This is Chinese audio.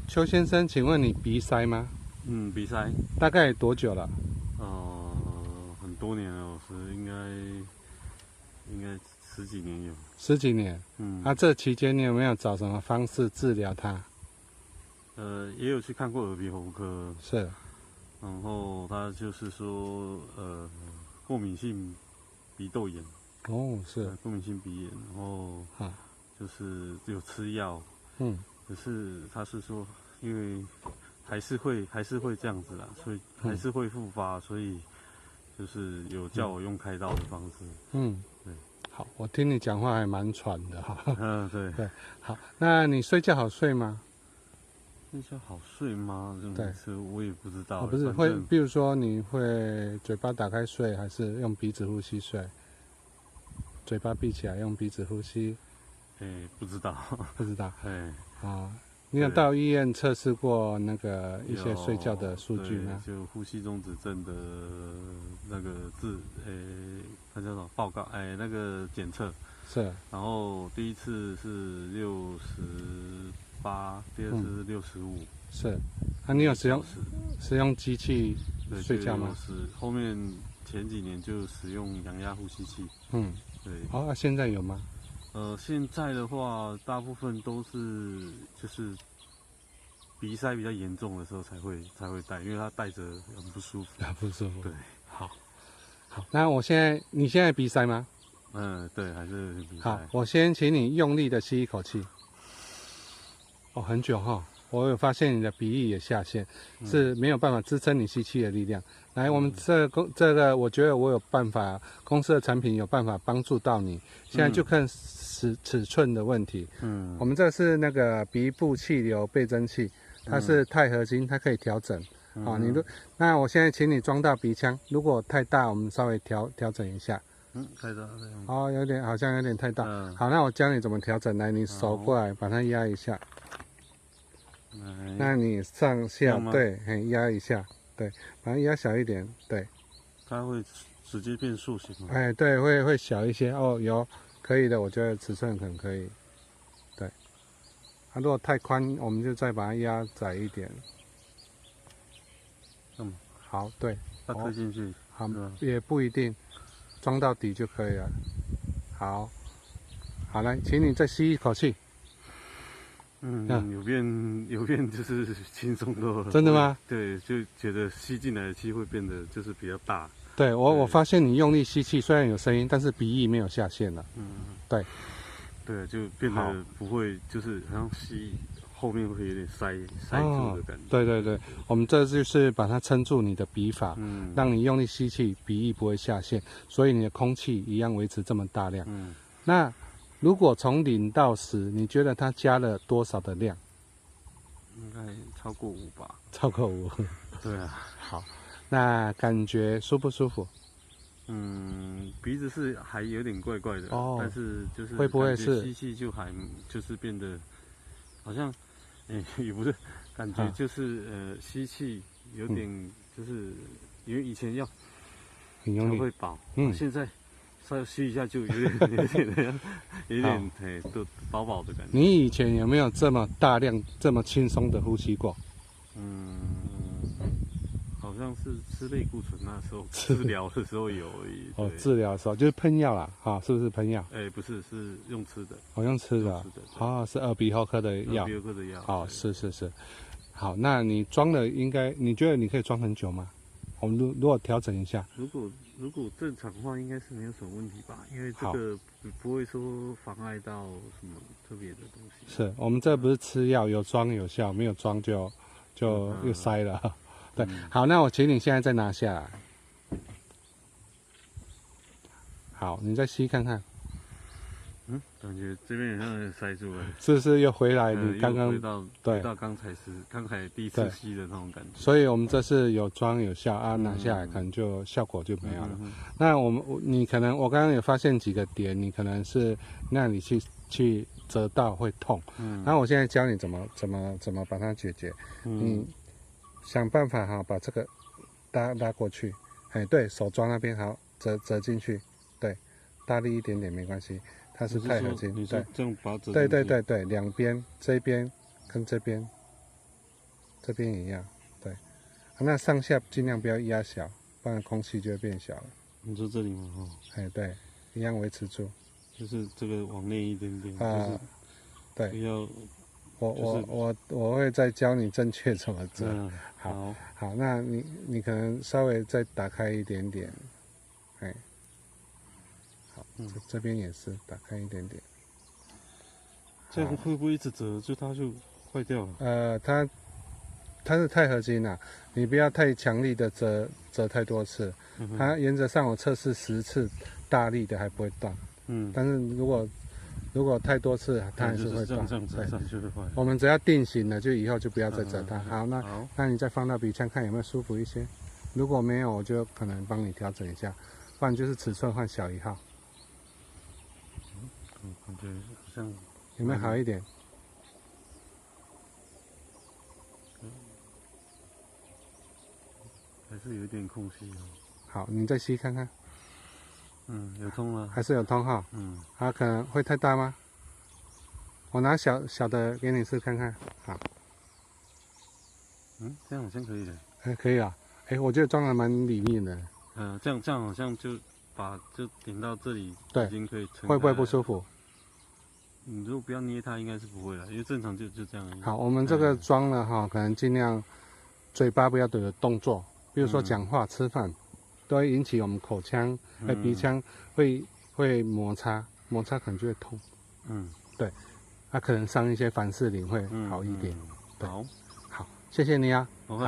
邱先生，请问你鼻塞吗？鼻塞，大概多久了？很多年了，应该十几年有。十几年。这期间你有没有找什么方式治疗它？也有去看过耳鼻喉科，是。然后他就是说，过敏性鼻窦炎。哦，是。过敏性鼻炎，然后就是有吃药。可是他是说，因为还是会这样子啦，所以还是会复发，所以就是有叫我用开刀的方式。对。好，我听你讲话还蛮喘的哈。对。对，好，那你睡觉好睡吗？睡觉好睡吗？对，是我也不知道。不是会，比如说你会嘴巴打开睡，还是用鼻子呼吸睡？嘴巴闭起来用鼻子呼吸？不知道。不知道。你有到医院测试过那个一些睡觉的数据吗？就呼吸中止症的那个它叫什么报告？那个检测是。然后第一次是68，第二次是65。是。你有使用机器睡觉吗？后面前几年就使用氧压呼吸器。对。现在有吗？现在的话，大部分都是就是鼻塞比较严重的时候才会戴，因为它戴着很不舒服。很不舒服。对。好。那你现在鼻塞吗？对，还是鼻塞。好，我先请你用力的吸一口气。很久哈。我有发现你的鼻翼也下陷，是没有办法支撑你吸气的力量。来，我们这个，我觉得我有办法，公司的产品有办法帮助到你。现在就看尺寸的问题。我们这是那个鼻部气流倍增器，它是钛合金，它可以调整。那我现在请你装到鼻腔，如果太大，我们稍微调整一下。太大这样。好像有点太大。好，那我教你怎么调整。来，你手过来，把它压一下。那你上下对，压一下，对，把它压小一点，对。它会直接变塑形吗？对，会小一些。有，可以的，我觉得尺寸很可以。对。如果太宽，我们就再把它压窄一点。好，对。它推进去。好，也不一定，装到底就可以了。好，来，请你再吸一口气。有变就是轻松多了。真的吗？对，就觉得吸进来的气会变得就是比较大。对，我发现你用力吸气，虽然有声音，但是鼻翼没有下陷了。对。对，就变得不会，就是好像吸后面会有点塞住的感觉。对，我们这就是把它撑住你的鼻法，让你用力吸气，鼻翼不会下陷，所以你的空气一样维持这么大量。那如果从0到10，你觉得它加了多少的量？应该超过5吧。超过5。对啊。好，那感觉舒不舒服？鼻子是还有点怪怪的，但是就是会不会是吸气就是变得好像，也不是，感觉就是吸气有点就是因为以前要很用力会饱，现在稍微吸一下就有点都饱饱的感觉。你以前有没有这么大量、这么轻松的呼吸过？好像是吃类固醇那时候治疗的时候有而已。治疗的时候就是喷药啦，是不是喷药？不是，是用吃的。用吃的。是耳鼻喉科的药。耳鼻喉科的药。是。好，那你装了你觉得你可以装很久吗？我们如果调整一下。如果正常的话，应该是没有什么问题吧？因为这个不会说妨碍到什么特别的东西。是我们这不是吃药，有装有效，没有装就又塞了。对，好，那我请你现在再拿下来。好，你再吸看看。感觉这边好像塞住了。是不是又回来？你刚刚回到刚才第一次吸的那种感觉。所以我们这是有装有效拿下来可能就效果就没有了。那你可能我刚刚有发现几个点，你可能是那里去折到会痛。然后我现在教你怎么把它解决。你想办法把这个拉过去。对手抓那边好，折进去。对，大力一点点没关系。它是钛合金。对，这样把它折进去。对，两边，这边跟这边。这边也一样，对。那上下尽量不要压小，不然空气就会变小了。你说这里吗？哦，哎，对，一样维持住。就是这个往内一点点，啊，对，不要。我会再教你正确怎么折。好，那你可能稍微再打开一点点，哎，好，这边也是打开一点点。这样会不会一直折，它就坏掉了？它是钛合金啊，你不要太强力的折太多次。它原则上我测试10次，大力的还不会断。但是如果太多次，它还是会断。对，我们只要定型了，就以后就不要再折它。好，那你再放到鼻腔看有没有舒服一些。如果没有，我就可能帮你调整一下，不然就是尺寸换小1号。感觉好像有没有好一点？还是有一点空隙哦。好，你再吸看看。有通了。还是有通哈。它可能会太大吗？我拿小的给你试看看。好。这样好像可以的。可以啊。我觉得装的蛮里面的。这样好像就点到这里，对，已经可以撑开了。会不会不舒服？你如果不要捏它，应该是不会了，因为正常就这样而已。好，我们这个装了哈，可能尽量嘴巴不要有动作，比如说讲话、吃饭，都会引起我们口腔、鼻腔会摩擦可能就会痛。对，可能上一些凡士林会好一点。好，好，谢谢你啊。不会。